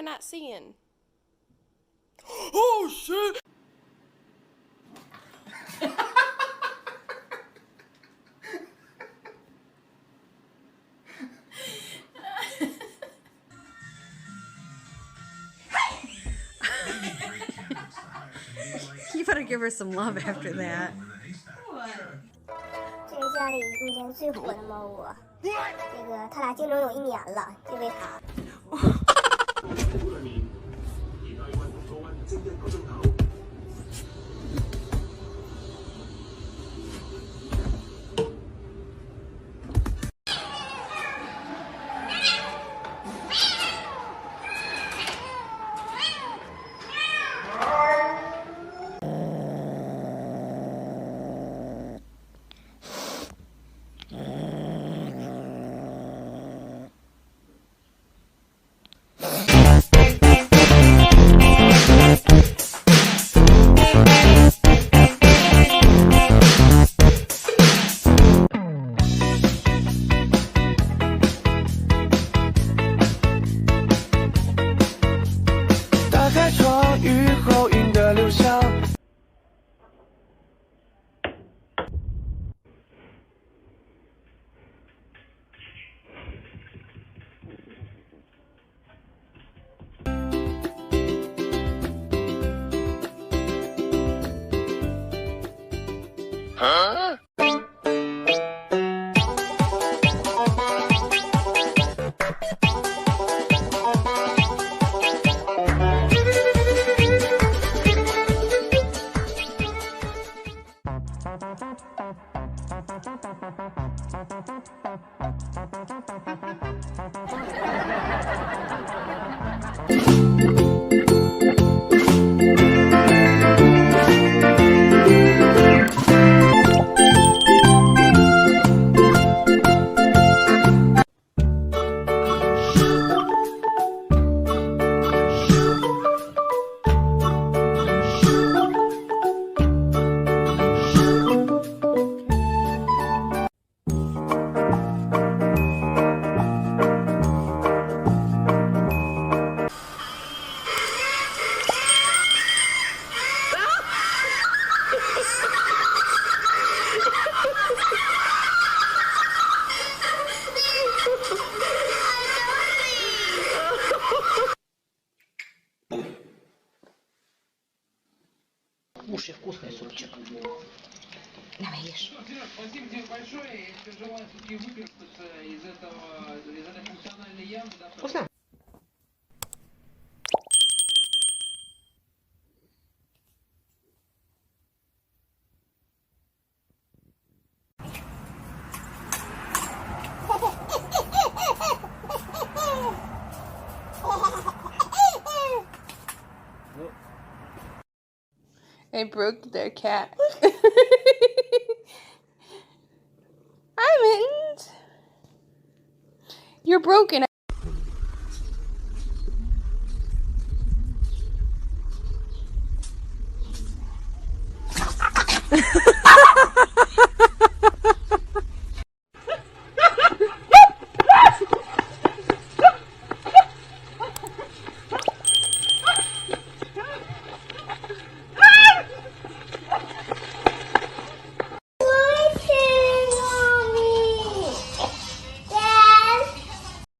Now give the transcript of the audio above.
not seeing? Oh shit! You better give her some love after that. 这是家里目前最火的猫窝，这个他俩竞争有1年了，这位他。打开窗，雨后云的流向。Кушай вкусный супчик. Давай ешь. Вкусно? They broke their cat. Hi, Mittens. You're broken.